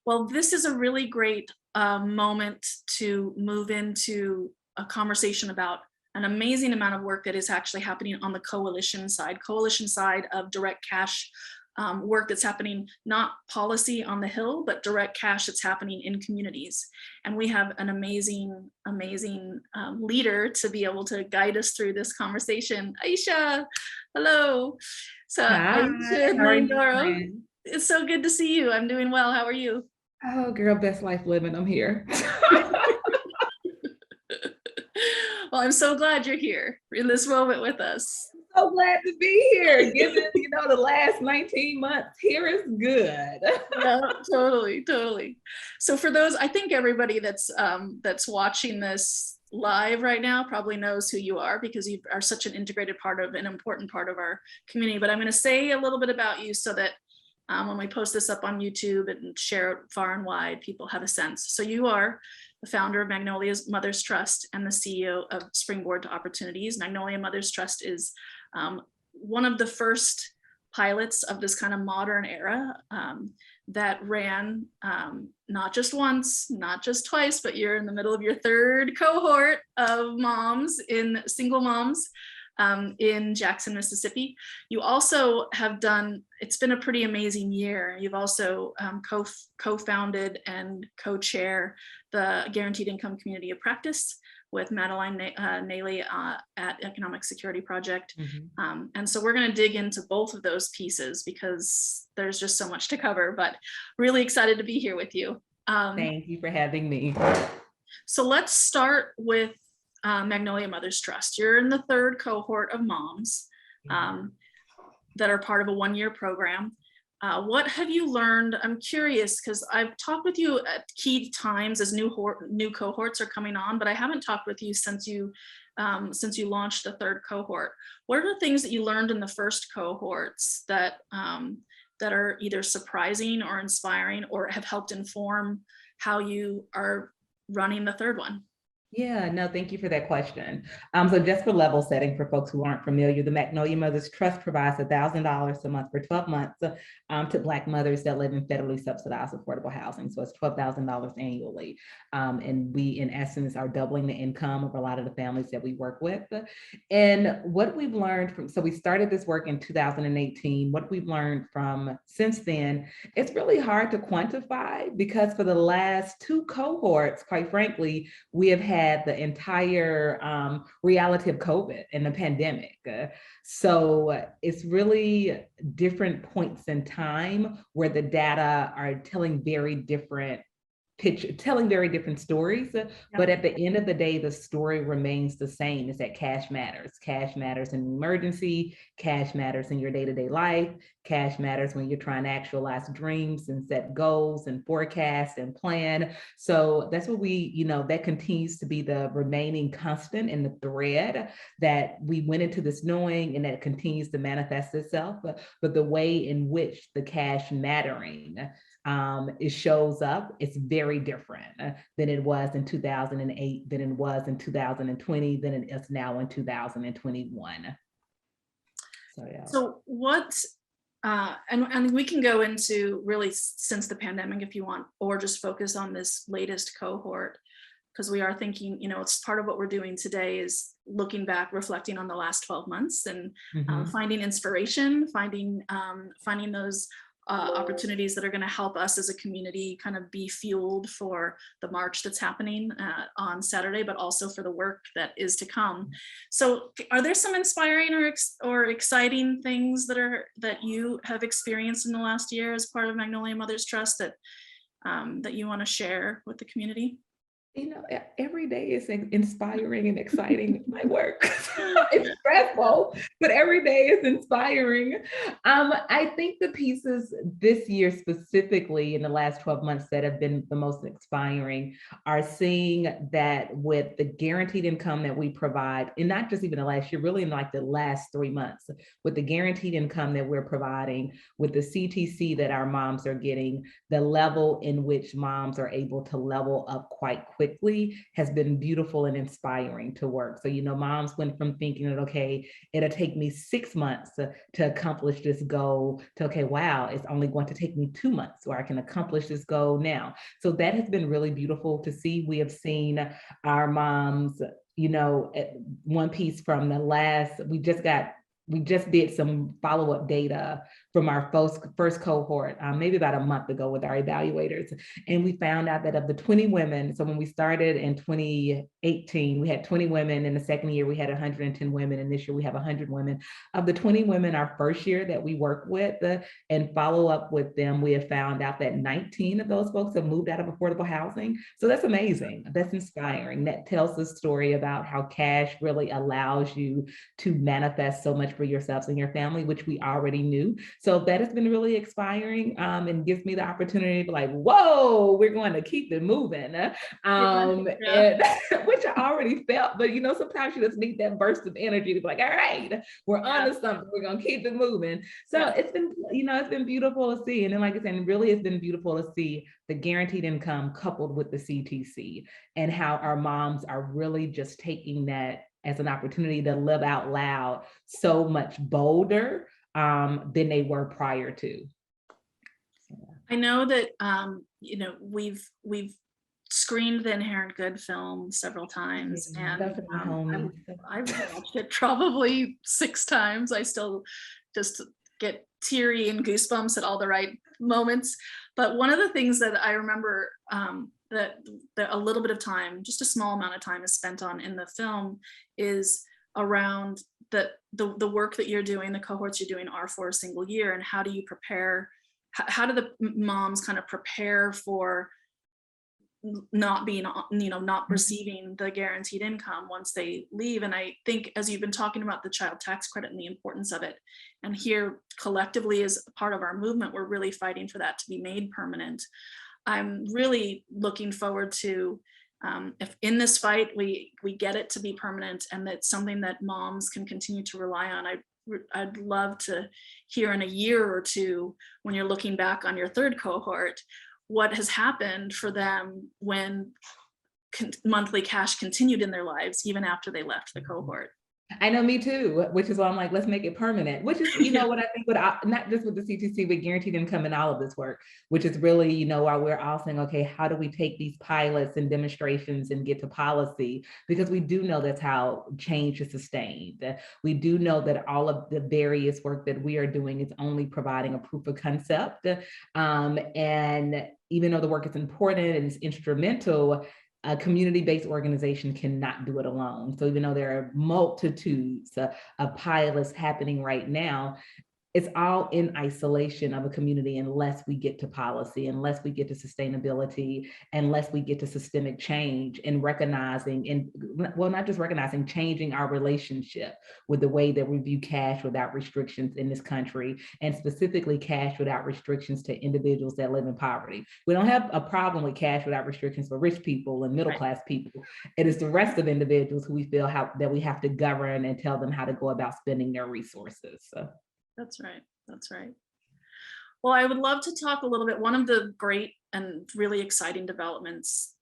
Well, this is a really great moment to move into a conversation about an amazing amount of work that is actually happening on the coalition side of direct cash work that's happening, not policy on the Hill, but direct cash that's happening in communities. And we have an amazing, amazing leader to be able to guide us through this conversation. Aisha, hello. So Hi, Aisha how are you, Nyandoro, friend? it's so good to see you. I'm doing well. How are you? Oh, girl, best life living. I'm here. Well, I'm so glad you're here in this moment with us. So glad to be here. Given, the last 19 months, here is good. Yeah, totally, totally. So for those, I think everybody that's watching this live right now probably knows who you are because you are such an integrated part of an important part of our community. But I'm going to say a little bit about you so that when we post this up on YouTube and share it far and wide, people have a sense. So you are the founder of Magnolia's Mothers Trust and the CEO of Springboard to Opportunities. Magnolia Mothers Trust is one of the first pilots of this kind of modern era that ran not just once, not just twice, but you're in the middle of your third cohort of moms in single moms in Jackson, Mississippi. You also have done, it's been a pretty amazing year. You've also co-founded and co-chair the Guaranteed Income Community of Practice with Madeline Naley at Economic Security Project. And so we're going to dig into both of those pieces because there's just so much to cover, but really excited to be here with you. Thank you for having me. So let's start with Magnolia Mothers Trust. You're in the third cohort of moms that are part of a one-year program. What have you learned? I'm curious because I've talked with you at key times as new cohorts are coming on, but I haven't talked with you since you launched the third cohort. What are the things that you learned in the first cohorts that that are either surprising or inspiring or have helped inform how you are running the third one? Yeah, no, thank you for that question. So just for level setting for folks who aren't familiar, the Magnolia Mothers Trust provides $1,000 a month for 12 months to Black mothers that live in federally subsidized affordable housing. So it's $12,000 annually. And we, in essence, are doubling the income of a lot of the families that we work with. And what we've learned from, so we started this work in 2018, what we've learned from since then, it's really hard to quantify because for the last two cohorts, quite frankly, we have had the entire reality of COVID and the pandemic. So it's really different points in time where the data are telling very different stories, but at the end of the day, the story remains the same, is that cash matters. Cash matters in emergency, cash matters in your day-to-day life, cash matters when you're trying to actualize dreams and set goals and forecast and plan. So that's what we, that continues to be the remaining constant in the thread that we went into this knowing, and that continues to manifest itself, but the way in which the cash mattering it shows up, it's very different than it was in 2008, than it was in 2020, than it is now in 2021. So yeah. So what, and we can go into really since the pandemic if you want, or just focus on this latest cohort, because we are thinking, it's part of what we're doing today is looking back, reflecting on the last 12 months and finding inspiration, finding those opportunities that are going to help us as a community kind of be fueled for the march that's happening on Saturday, but also for the work that is to come. So are there some inspiring or exciting things that you have experienced in the last year as part of Magnolia Mothers Trust that you want to share with the community? Every day is inspiring and exciting. My work. It's stressful, but every day is inspiring. I think the pieces this year, specifically in the last 12 months, that have been the most inspiring are seeing that with the guaranteed income that we provide, and not just even the last year, really in like the last 3 months, with the guaranteed income that we're providing, with the CTC that our moms are getting, the level in which moms are able to level up quite quickly quickly has been beautiful and inspiring to work. So, you know, moms went from thinking that, okay, it'll take me 6 months to accomplish this goal to, okay, wow, it's only going to take me 2 months or I can accomplish this goal now. So that has been really beautiful to see. We have seen our moms, you know, one piece from the last, we just did some follow-up data from our first cohort, maybe about a month ago with our evaluators. And we found out that of the 20 women, so when we started in 2018, we had 20 women. In the second year, we had 110 women. And this year we have 100 women. Of the 20 women our first year that we work with and follow up with them, we have found out that 19 of those folks have moved out of affordable housing. So that's amazing. That's inspiring. That tells the story about how cash really allows you to manifest so much for yourselves and your family, which we already knew. So that has been really inspiring, and gives me the opportunity to be like, whoa, we're going to keep it moving. And, which I already felt, but you know, sometimes you just need that burst of energy to be like, all right, we're on to something, we're gonna keep it moving. So it's been, you know, it's been beautiful to see. And then like I said, really it's been beautiful to see the guaranteed income coupled with the CTC and how our moms are really just taking that as an opportunity to live out loud so much bolder than they were prior to. I know that you know, we've screened the Inherent Good film several times, and I've watched it probably 6 times. I still just get teary and goosebumps at all the right moments. But one of the things that I remember that a little bit of time, just a small amount of time, is spent on in the film is around the work that you're doing, the cohorts you're doing are for a single year, and how do you prepare? How do the moms kind of prepare for not being, you know, not receiving the guaranteed income once they leave? And I think, as you've been talking about the child tax credit and the importance of it, and here collectively as part of our movement, we're really fighting for that to be made permanent. I'm really looking forward to, if in this fight we get it to be permanent and that's something that moms can continue to rely on. I'd love to hear in a year or two, when you're looking back on your third cohort, what has happened for them when monthly cash continued in their lives even after they left the cohort. I know, me too, which is why I'm like, let's make it permanent, which is, you know, what I think with, not just with the CTC, but guaranteed income and all of this work, which is really, you know, why we're all saying, okay, how do we take these pilots and demonstrations and get to policy? Because we do know that's how change is sustained. We do know that all of the various work that we are doing is only providing a proof of concept. And even though the work is important and it's instrumental, a community-based organization cannot do it alone. So even though there are multitudes of pilots happening right now, it's all in isolation of a community unless we get to policy, unless we get to sustainability, unless we get to systemic change and recognizing, and well, not just recognizing, changing our relationship with the way that we view cash without restrictions in this country, and specifically cash without restrictions to individuals that live in poverty. We don't have a problem with cash without restrictions for rich people and middle-class people. It is the rest of individuals who we feel that we have to govern and tell them how to go about spending their resources. So. That's right. That's right. Well, I would love to talk a little bit. One of the great and really exciting developments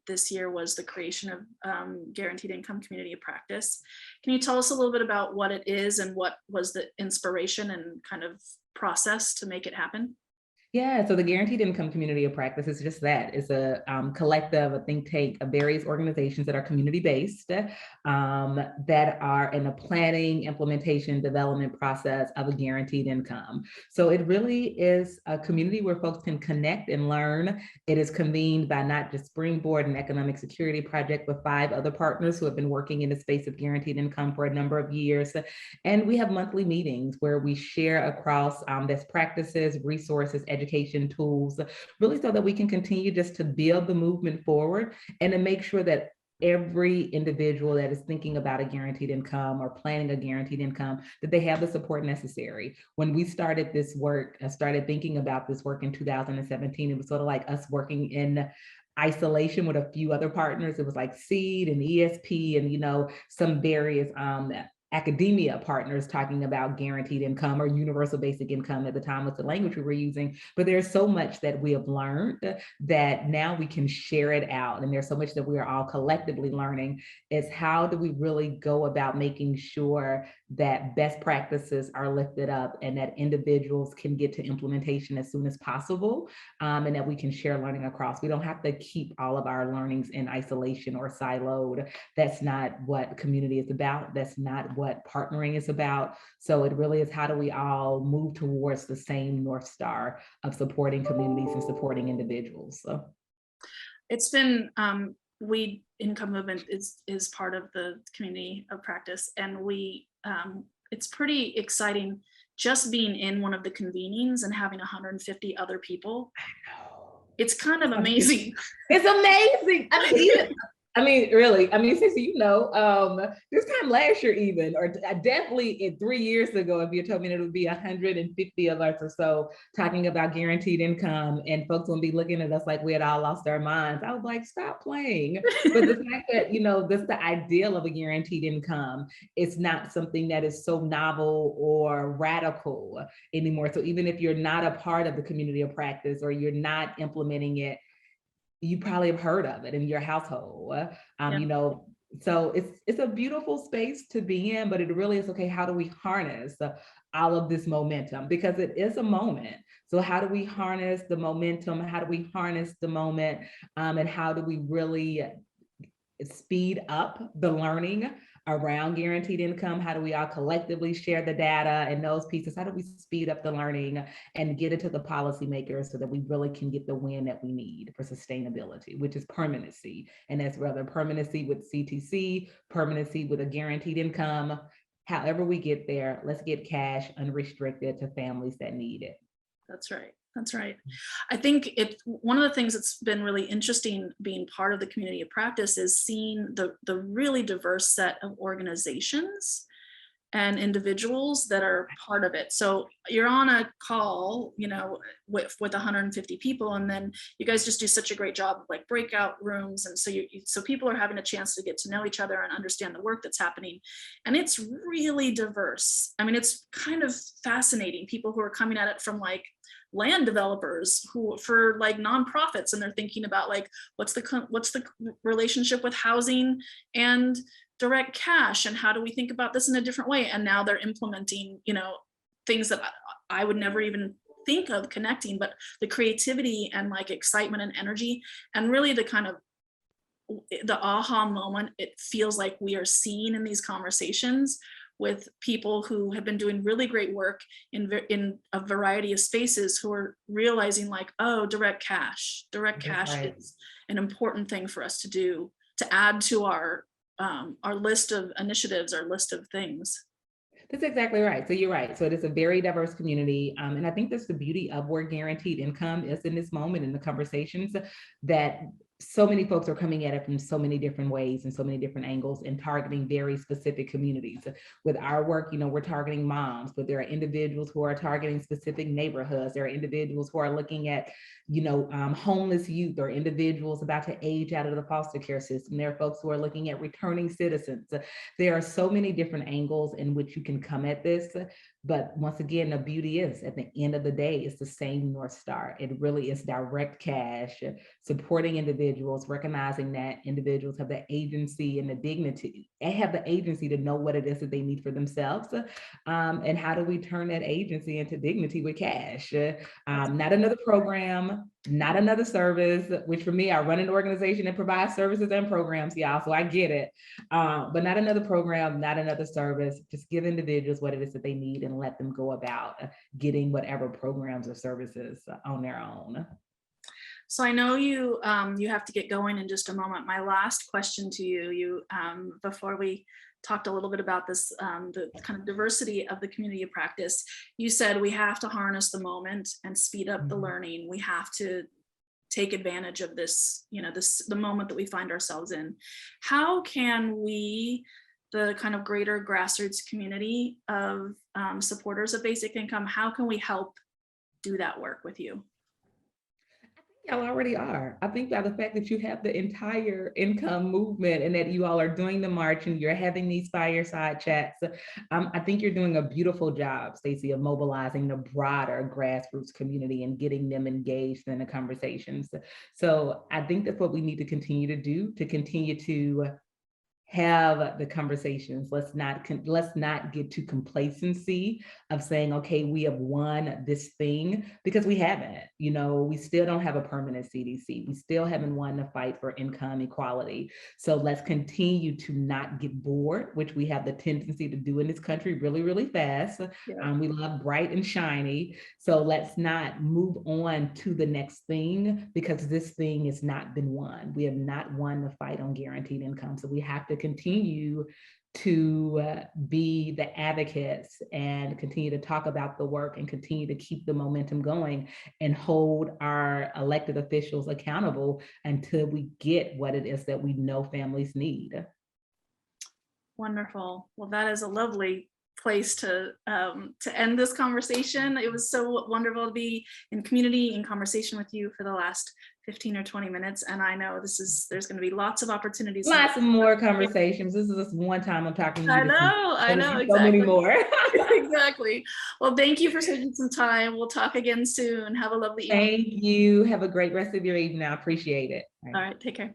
this year was the creation of Guaranteed Income Community of Practice. Can you tell us a little bit about what it is and what was the inspiration and kind of process to make it happen? Yeah, so the Guaranteed Income Community of Practice is just that. It's a collective, a think tank of various organizations that are community-based, that are in a planning, implementation, development process of a guaranteed income. So it really is a community where folks can connect and learn. It is convened by not just Springboard and Economic Security Project, but 5 other partners who have been working in the space of guaranteed income for a number of years. And we have monthly meetings where we share across best practices, resources, education tools, really so that we can continue just to build the movement forward and to make sure that every individual that is thinking about a guaranteed income or planning a guaranteed income, that they have the support necessary. When we started this work, I started thinking about this work in 2017, it was sort of like us working in isolation with a few other partners. It was like SEED and ESP and, you know, some various academia partners talking about guaranteed income or universal basic income. At the time was the language we were using, but there's so much that we have learned that now we can share it out. And there's so much that we are all collectively learning, is how do we really go about making sure that best practices are lifted up and that individuals can get to implementation as soon as possible, and that we can share learning across. We don't have to keep all of our learnings in isolation or siloed. That's not what community is about. That's not what partnering is about. So it really is, how do we all move towards the same North Star of supporting communities and supporting individuals? So it's been, we Income Movement is part of the community of practice, and it's pretty exciting just being in one of the convenings and having 150 other people. It's kind of amazing. It's amazing. Really, Stacey, this time last year even, or definitely 3 years ago, if you told me that it would be 150 of us or so talking about guaranteed income, and folks would be looking at us like we had all lost our minds, I was like, stop playing. But the fact that, that's the ideal of a guaranteed income, it's not something that is so novel or radical anymore. So even if you're not a part of the community of practice, or you're not implementing it, you probably have heard of it in your household. So it's a beautiful space to be in, but it really is, okay, how do we harness all of this momentum? Because it is a moment. So how do we harness the momentum? How do we harness the moment? And how do we really speed up the learning around guaranteed income? How do we all collectively share the data and those pieces? How do we speed up the learning and get it to the policymakers so that we really can get the win that we need for sustainability, which is permanency? And that's whether permanency with CTC, permanency with a guaranteed income. However we get there, let's get cash unrestricted to families that need it. That's right. That's right. I think one of the things that's been really interesting being part of the community of practice is seeing the really diverse set of organizations and individuals that are part of it. So you're on a call, with 150 people, and then you guys just do such a great job of like breakout rooms, and so people are having a chance to get to know each other and understand the work that's happening, and it's really diverse. I mean, it's kind of fascinating. People who are coming at it from like land developers who for like nonprofits, and they're thinking about like what's the relationship with housing and direct cash, and how do we think about this in a different way? And now they're implementing things that I would never even think of connecting, but the creativity and like excitement and energy, and really the kind of the aha moment it feels like we are seeing in these conversations with people who have been doing really great work in a variety of spaces, who are realizing like, oh, direct cash Right. is an important thing for us to do, to add to our list of initiatives, our list of things. That's exactly right. So you're right. So it is a very diverse community. And I think that's the beauty of where guaranteed income is in this moment in the conversations, that so many folks are coming at it from so many different ways and so many different angles, and targeting very specific communities. With our work, we're targeting moms, but there are individuals who are targeting specific neighborhoods. There are individuals who are looking at, homeless youth, or individuals about to age out of the foster care system. There are folks who are looking at returning citizens. There are so many different angles in which you can come at this. But once again, the beauty is, at the end of the day, it's the same North Star. It really is direct cash, supporting individuals, recognizing that individuals have the agency and the dignity, and have the agency to know what it is that they need for themselves. And how do we turn that agency into dignity with cash? Not another program, not another service, which for me, I run an organization that provides services and programs, y'all, so I get it. But not another program, not another service. Just give individuals what it is that they need and let them go about getting whatever programs or services on their own. So I know you have to get going in just a moment. My last question to you, before we talked a little bit about this, the kind of diversity of the community of practice, you said we have to harness the moment and speed up the learning. We have to take advantage of this, the moment that we find ourselves in. How can we, the kind of greater grassroots community of supporters of basic income, how can we help do that work with you? Y'all already are. I think by the fact that you have the entire income movement and that you all are doing the march and you're having these fireside chats, I think you're doing a beautiful job, Stacey, of mobilizing the broader grassroots community and getting them engaged in the conversations. So I think that's what we need to continue to do, to continue to have the conversations. Let's not get to complacency of saying, okay, we have won this thing, because we haven't. We still don't have a permanent CDC. We still haven't won the fight for income equality. So let's continue to not get bored, which we have the tendency to do in this country really, really fast. Yeah. We love bright and shiny. So let's not move on to the next thing, because this thing has not been won. We have not won the fight on guaranteed income. So we have to continue to be the advocates and continue to talk about the work and continue to keep the momentum going and hold our elected officials accountable until we get what it is that we know families need. Wonderful. Well, that is a lovely place to end this conversation. It was so wonderful to be in community, in conversation with you for the last 15 or 20 minutes. And I know there's going to be lots of opportunities. Lots of more conversations. This is just one time I'm talking to you. I know, exactly. So many more. Exactly. Well, thank you for taking some time. We'll talk again soon. Have a lovely evening. Thank you. Have a great rest of your evening. I appreciate it. All right, take care.